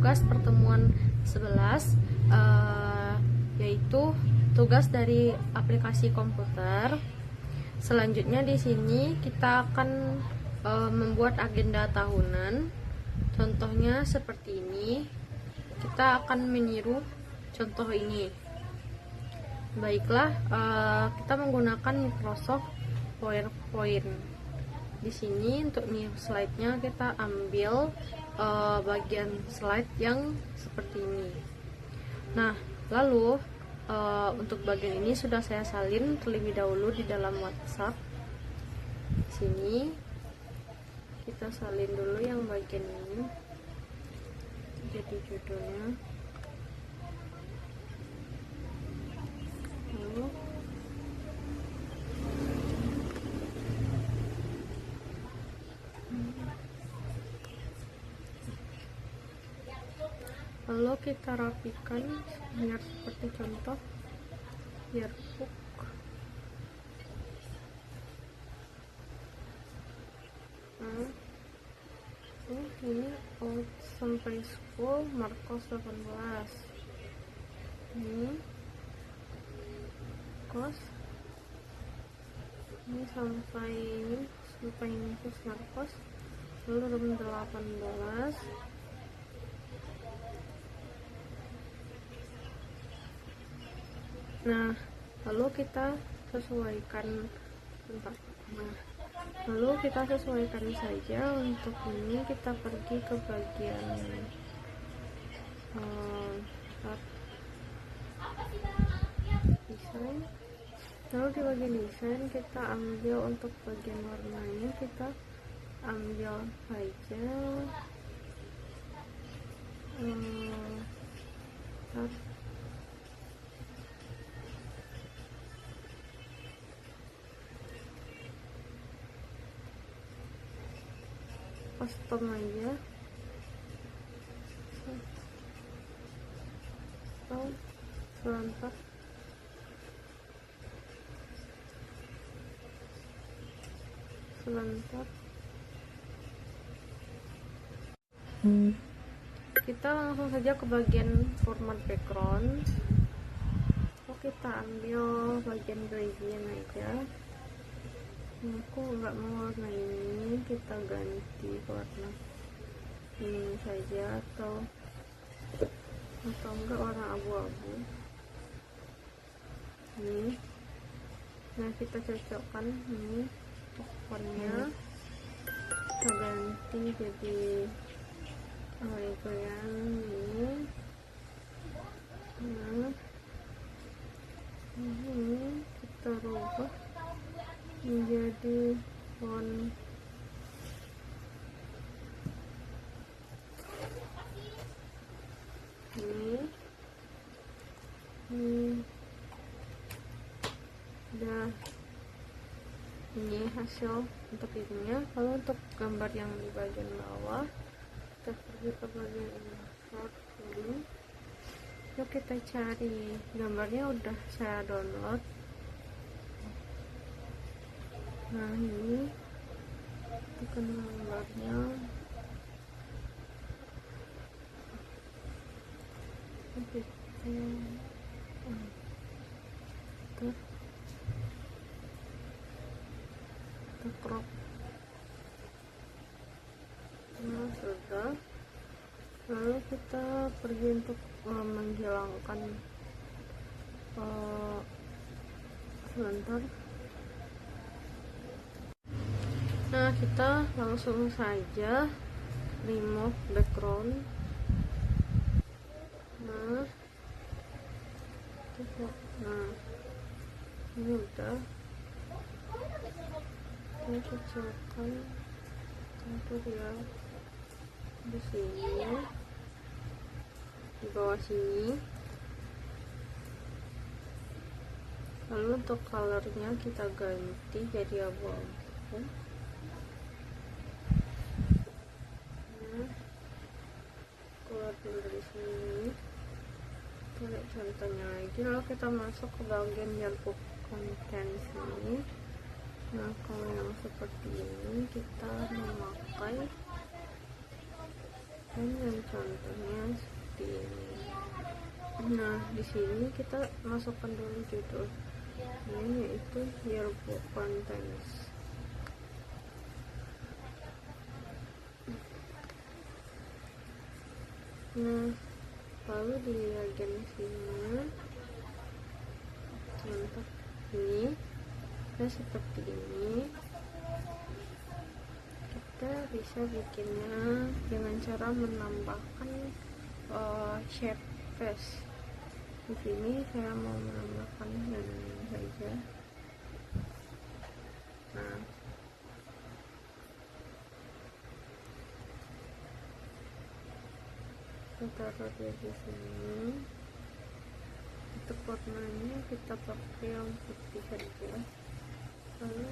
tugas pertemuan 11, yaitu tugas dari aplikasi komputer. Selanjutnya di sini kita akan membuat agenda tahunan. Contohnya seperti ini. Kita akan meniru contoh ini. Baiklah, kita menggunakan Microsoft PowerPoint. Di sini untuk nih slide-nya kita ambil bagian slide yang seperti ini. Nah, lalu untuk bagian ini sudah saya salin terlebih dahulu di dalam WhatsApp. Di sini kita salin dulu yang bagian ini. Jadi judulnya. Lalu kita rapikan biar seperti contoh yearbook. Nah, ini old sampai school Marcos 18. Ini kos ini sampai ini kos Marcos, lalu room 18. Nah, lalu kita sesuaikan saja. Untuk ini kita pergi ke bagian desain. Lalu di bagian desain kita ambil untuk bagian warnanya, kita ambil saja custom aja. Sebentar. Kita langsung saja ke bagian format background. Kita ambil bagian gradient aja. Aku nggak mau warna ini, kita ganti warna ini saja atau enggak warna abu-abu ini. Nah, kita cocokkan ini tokennya, kita ganti jadi itu yang ini. Nah, ini kita rubah menjadi font ini. Udah, ini hasil untuk ininya. Kalau untuk gambar yang di bagian bawah, kita pergi ke bagian insert ini. Yuk kita cari gambarnya, udah saya download. Nah, ini bukan gambarnya. Kita crop. Nah, sudah. Lalu kita pergi untuk menghilangkan sebentar. Nah, kita langsung saja remove background. Nah, ini udah. Kita kecilkan untuk ya di sini, di bawah sini. Lalu untuk colornya kita ganti jadi abu-abu. Keluar dulu dari sini, cari contohnya lagi. Lalu kita masuk ke bagian yearbook content sini. Nah, kalau yang seperti ini kita memakai dan yang contohnya seperti ini. Nah, di sini kita masukkan dulu judulnya, yaitu yearbook contents. Nah, lalu di bagian sini untuk ini seperti ini. Kita bisa bikinnya dengan cara menambahkan shape face. Di sini saya mau menambahkan dan saja. Nah, kita taruh di sini. Untuk warnanya kita pakai yang putih saja. Lalu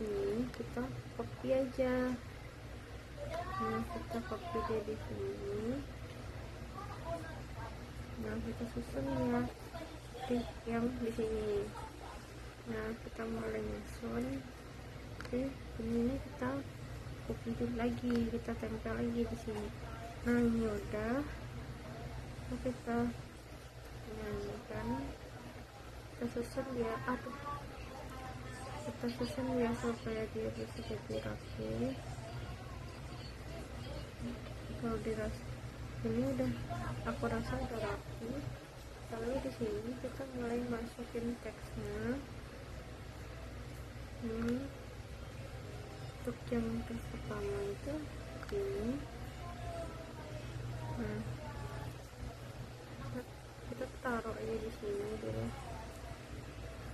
ini kita copy aja. Nah, kita copy dia di sini. Nah, kita susun ya di yang di sini. Nah, kita mulai nyusun. Oke, ini kita copy lagi, kita tempel lagi di sini. Nah, ini udah. Kita nyanyikan, kita susun dia, kita susun ya supaya dia bisa jadi rapi. Kalau dirasa ini udah, aku rasa udah rapi. Lalu di sini kita mulai masukin teksnya. Untuk yang pertama itu ini. Nah, kita taruh aja di sini dulu.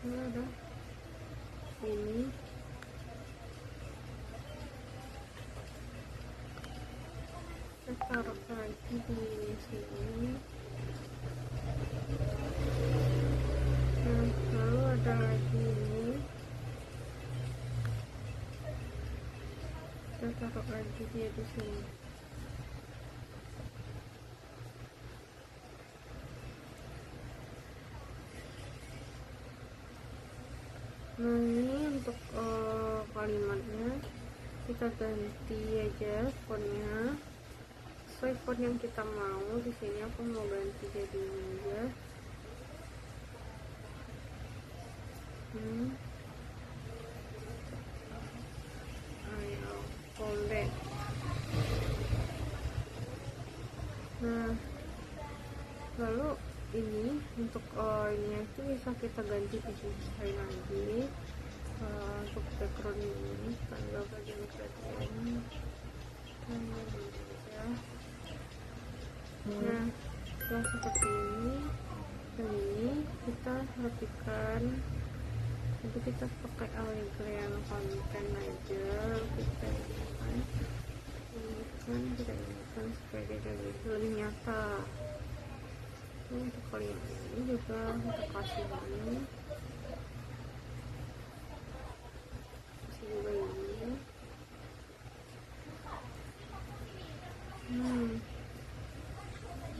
Ini ada ini. Kita taruh lagi di sini. Nah, lalu ada lagi ini. Kita taruh lagi dia di sini. Nah, ini untuk kalimatnya kita ganti aja fontnya sesuai font yang kita mau. Di sini aku mau ganti jadi ini aja. Ayo, folder. Nah, lalu ini untuk ini itu bisa kita ganti sekali lagi. Untuk background ini tanggal bagian bagian aja. Nah, setelah seperti ini, dan ini kita rapikan. Nanti kita pakai Allegra yang konten aja. Kita inginkan supaya dia lebih nyata. Untuk kalian ini juga kita kasih ini, juga ini.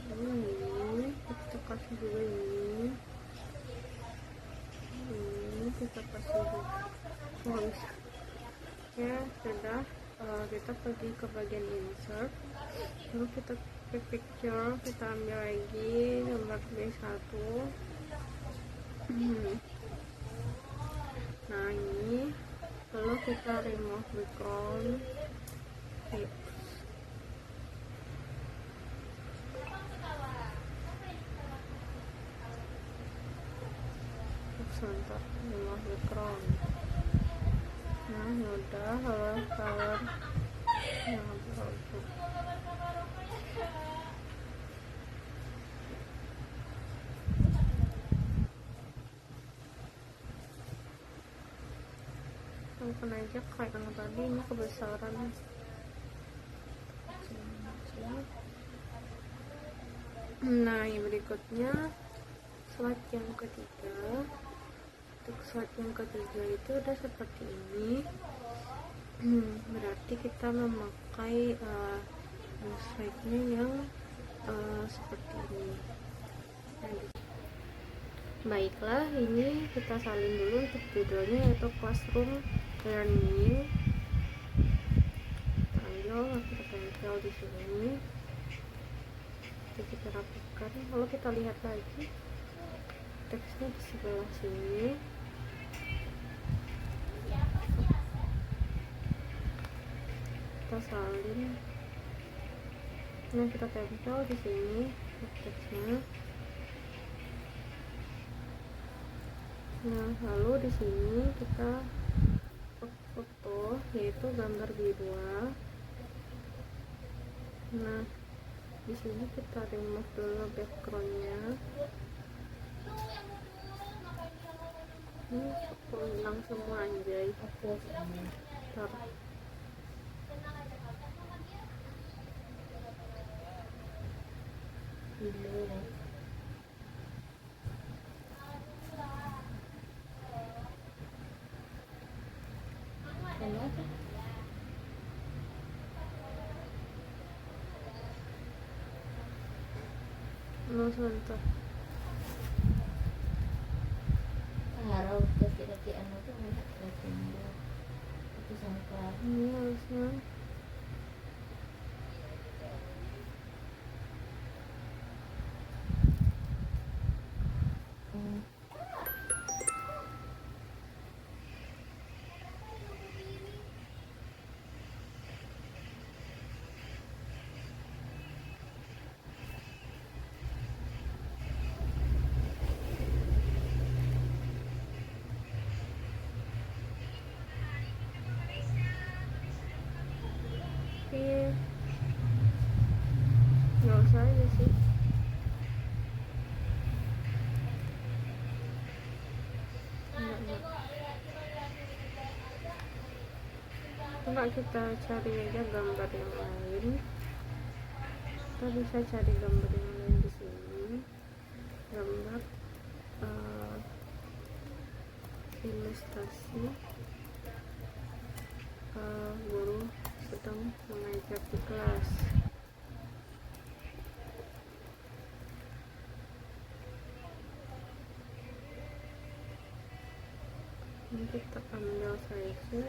Ini kita kasih juga ini. Ini kita kasih juga. Ya sudah, kita pergi ke bagian insert. Lalu kita ke picture, kita ambil lagi gambar B1. Nah, ini lalu kita remove background. Sebentar, remove background. Nah, udah. Color yang bagus. Lakukan aja kayak yang tadi, ini kebesaran. Nah, yang berikutnya slide yang ketiga. Untuk slide yang ketiga itu udah seperti ini. Berarti kita memakai slide-nya yang seperti ini. Baiklah, ini kita salin dulu untuk judulnya, yaitu Classroom Learning. ambil, kita tempel di sini, kita rapikan. Lalu kita lihat lagi teksnya di sebelah sini. Kita salin. Nah, kita tempel di sini teksnya. Nah, lalu di sini kita foto, yaitu gambar B2. Nah, di sini kita remove dulu backgroundnya. Ini hilang semua anjay. Ntar. Sebentar. Harap kaki-kaki anak tuh kaki itu sampai Ini harusnya nggak usah aja sih. Enggak. Coba kita cari aja gambar yang lain. Kita bisa cari gambar yang lain di sini. Gambar ilustrasi guru sedang mengajar di kelas. Ini kita ambil size,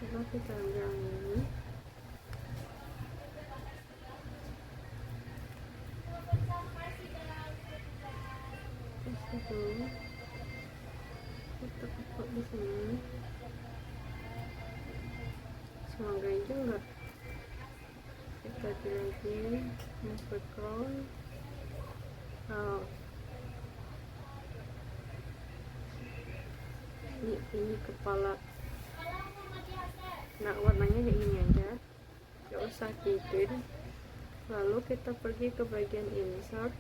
coba kita ambil yang ini. Terus dulu kita upload di sini. Semoga aja enggak. Kita lagi move background. Ini kepala. Nah, warnanya kayak gini aja, gak usah kipin. Lalu kita pergi ke bagian insert.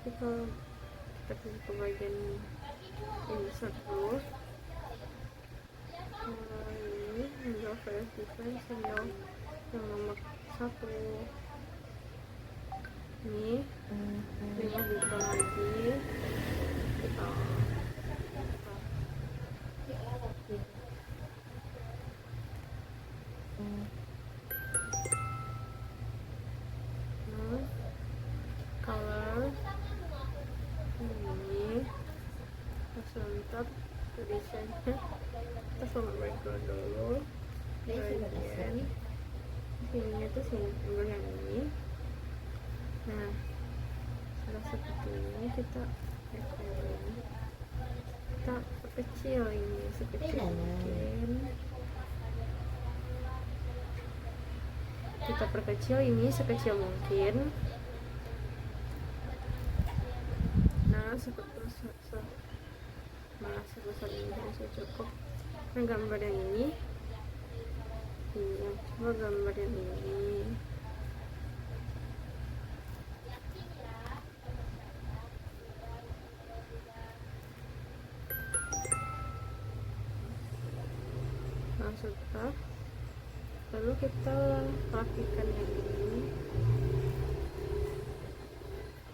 Kita pergi ke bagian insert dulu. Ini ambil file device, ambil yang nomor 1. Ini 5 buka lagi. Kita color ini sebentar tulisannya. Kita sama background dulu. Bagian sininya tuh simbol yang ini. Nah, setelah seperti ini kita perkecil ini sekecil mungkin. Kita perkecil ini sekecil mungkin. Nah, sebesar ini bisa cukup. Nah, gambar yang ini, coba gambar yang ini. Nah, setelah lalu kita rapikan yang ini.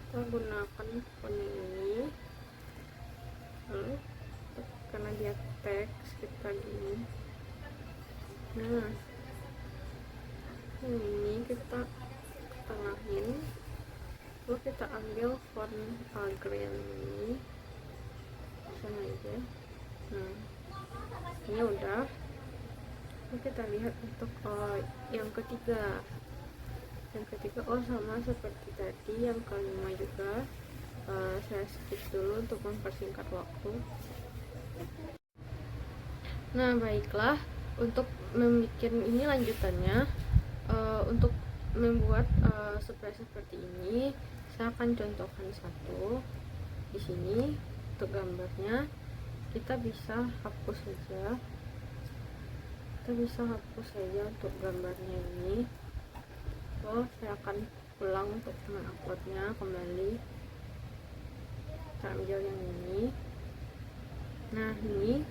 Kita gunakan font ini. Lalu karena dia teks kita gini. Nah, ini kita tengahin. Lalu kita ambil font Algerian ini, sama aja. Nah, ini udah. Ini kita lihat untuk yang ketiga. Yang ketiga, sama seperti tadi. Yang kelima juga saya skip dulu untuk mempersingkat waktu. Nah, baiklah, untuk membuat ini lanjutannya, untuk membuat seperti ini, saya akan contohkan satu. Di sini untuk gambarnya kita bisa hapus saja. Untuk gambarnya ini. Saya akan ulang untuk menguploadnya kembali. Kita ambil yang ini. Nah, ini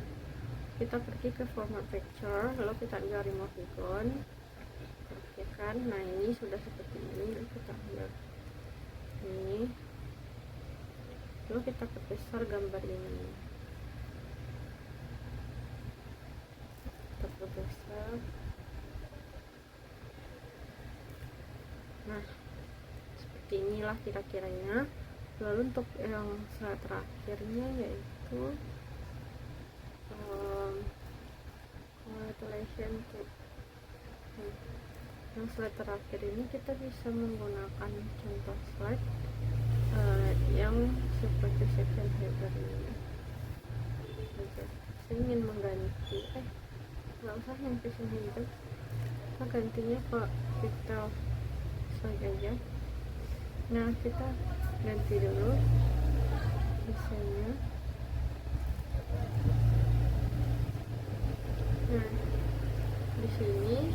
kita pergi ke format picture, lalu kita ambil remove icon, ya kan. Nah, ini sudah seperti ini. Lalu kita ambil ini, lalu kita perbesar gambar ini, kita perbesar. Nah, seperti inilah kira-kiranya. Lalu untuk yang slide terakhirnya yaitu congratulation to. Yang slide terakhir ini kita bisa menggunakan contoh slide yang seperti section header ini. Saya ingin mengganti nggak usah yang section header, kita gantinya ke pixel saja. Nah, kita ganti dulu desainnya. Nah, di sini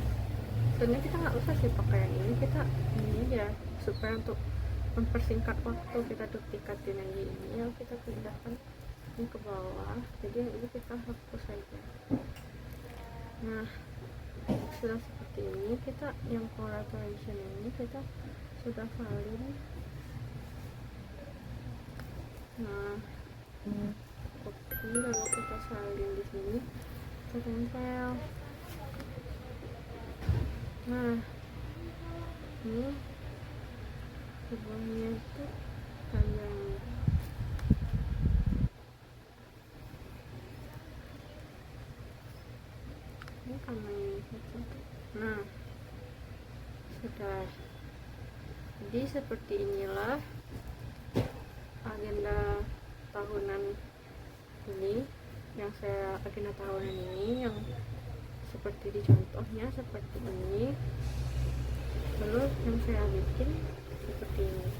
sebenarnya kita nggak usah sih pakai yang ini, kita ini aja supaya untuk mempersingkat waktu kita duplikatkan aja ini, ya kita pindahkan ini ke bawah, jadi ini kita hapus saja. Nah, sudah seperti ini, kita yang congratulation ini kita sudah salin. Nah, oke, lalu kita salin di sini, kita tempel. Nah, ini sebuahnya itu panjang. Ini kamarnya itu. Nah, sudah. Jadi seperti inilah agenda tahunan ini, agenda tahunan ini yang seperti di contohnya seperti ini. Lalu yang saya bikin seperti ini.